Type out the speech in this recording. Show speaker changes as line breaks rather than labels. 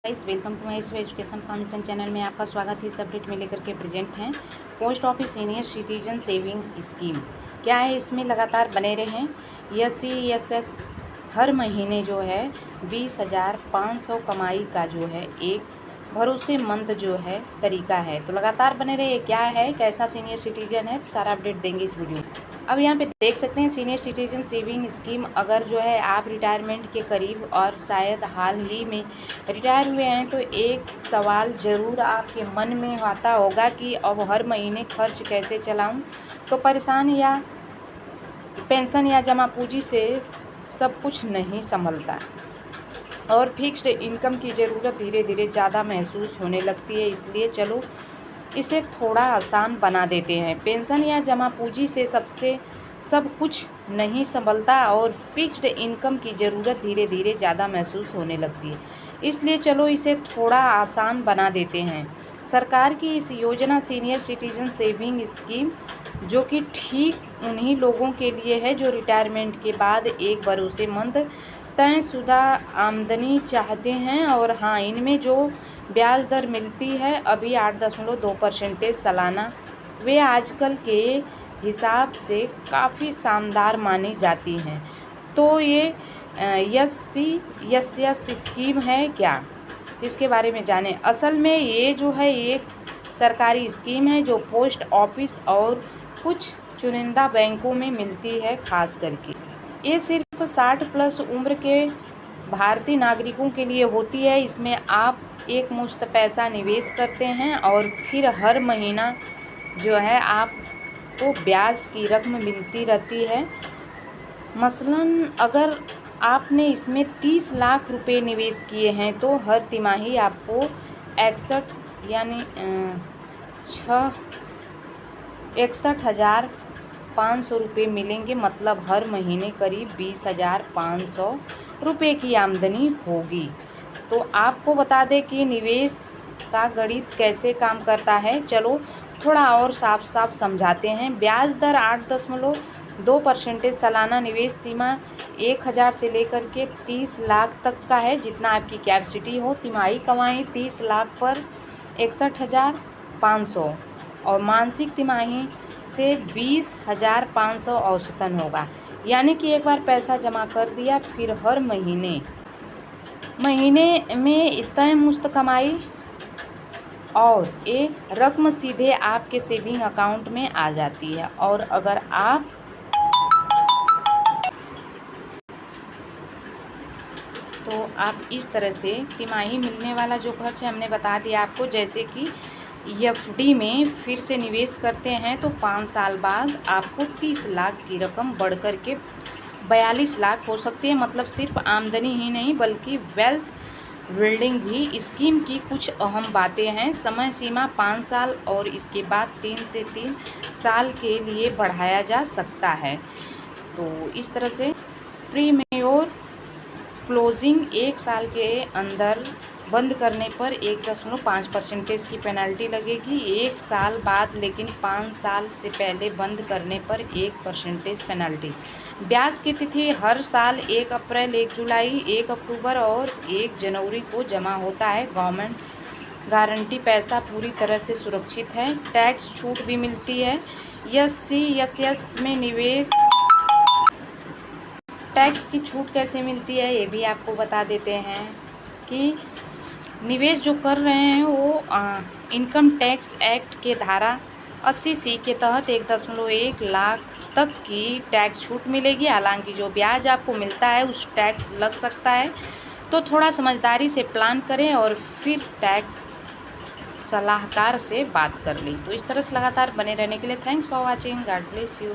Guys, welcome to my education foundation channel में आपका स्वागत है। इस अपडेट में लेकर के प्रेजेंट हैं post office senior citizen savings scheme. क्या है, इसमें लगातार बने रहें। SC/SS हर महीने जो है 20,500 कमाई का जो है एक भरोसेमंद जो है तरीका है। तो लगातार बने रहिए। क्या है, कैसा सीनियर सिटीजन है, तो सारा अपडेट देंगे इस वीडियो में। अब यहाँ पे देख सकते हैं सीनियर सिटीजन सेविंग स्कीम। अगर जो है आप रिटायरमेंट के करीब और शायद हाल ही में रिटायर हुए हैं तो एक सवाल ज़रूर आपके मन में आता होगा कि अब हर महीने खर्च कैसे चलाऊं। तो परेशान या पेंशन या जमा पूंजी से सब कुछ नहीं संभलता और फिक्स्ड इनकम की ज़रूरत धीरे धीरे ज़्यादा महसूस होने लगती है। इसलिए चलो इसे थोड़ा आसान बना देते हैं। पेंशन या जमा पूंजी से सब कुछ नहीं संभलता और फिक्स्ड इनकम की ज़रूरत धीरे धीरे ज़्यादा महसूस होने लगती है। इसलिए चलो इसे थोड़ा आसान बना देते हैं। सरकार की इस योजना सीनियर सिटीजन सेविंग स्कीम, जो कि ठीक उन्हीं लोगों के लिए है जो रिटायरमेंट के बाद एक भरोसेमंद तयशुदा आमदनी चाहते हैं। और हाँ, इनमें जो ब्याज दर मिलती है अभी 8.2% सालाना, वे आजकल के हिसाब से काफ़ी शानदार मानी जाती हैं। तो ये SC/SS स्कीम है क्या, तो इसके बारे में जानें। असल में ये जो है एक सरकारी स्कीम है जो पोस्ट ऑफिस और कुछ चुनिंदा बैंकों में मिलती है। खास करके ये सिर्फ 60+ उम्र के भारतीय नागरिकों के लिए होती है। इसमें आप एक मुश्त पैसा निवेश करते हैं और फिर हर महीना जो है आपको ब्याज की रकम मिलती रहती है। मसलन अगर आपने इसमें 30 लाख रुपए निवेश किए हैं तो हर तिमाही आपको 61,500 रुपये मिलेंगे। मतलब हर महीने करीब 20,500 रुपये की आमदनी होगी। तो आपको बता दें कि निवेश का गणित कैसे काम करता है। चलो थोड़ा और साफ साफ समझाते हैं। ब्याज दर 8.2% सालाना। निवेश सीमा 1,000 से लेकर के 30 लाख तक का है, जितना आपकी कैपेसिटी हो। तिमाही कमाई 30 लाख पर 61,500 और मासिक तिमाही से 20,500 औसतन होगा। यानी कि एक बार पैसा जमा कर दिया, फिर हर महीने में तय मुश्त कमाई और ये रकम सीधे आपके सेविंग अकाउंट में आ जाती है। और अगर आप इस तरह से तिमाही मिलने वाला जो खर्च है हमने बता दिया आपको। जैसे कि FD में फिर से निवेश करते हैं तो 5 साल बाद आपको 30 लाख की रकम बढ़ कर के 42 लाख हो सकती है। मतलब सिर्फ आमदनी ही नहीं बल्कि वेल्थ बिल्डिंग भी। स्कीम की कुछ अहम बातें हैं। समय सीमा 5 साल और इसके बाद 3 से 3 साल के लिए बढ़ाया जा सकता है। तो इस तरह से प्रीमेच्योर क्लोजिंग 1 साल के अंदर बंद करने पर 1.5% की पेनल्टी लगेगी। 1 साल बाद लेकिन 5 साल से पहले बंद करने पर 1% पेनल्टी। ब्याज की तिथि हर साल 1 अप्रैल, 1 जुलाई, 1 अक्टूबर और 1 जनवरी को जमा होता है। गवर्नमेंट गारंटी पैसा पूरी तरह से सुरक्षित है। टैक्स छूट भी मिलती है। SC/SS में निवेश टैक्स की छूट कैसे मिलती है ये भी आपको बता देते हैं कि निवेश जो कर रहे हैं वो इनकम टैक्स एक्ट के धारा 80C के तहत 1.1 लाख तक की टैक्स छूट मिलेगी। हालांकि जो ब्याज आपको मिलता है उस टैक्स लग सकता है। तो थोड़ा समझदारी से प्लान करें और फिर टैक्स सलाहकार से बात कर ली। तो इस तरह से लगातार बने रहने के लिए thanks for watching. God bless you.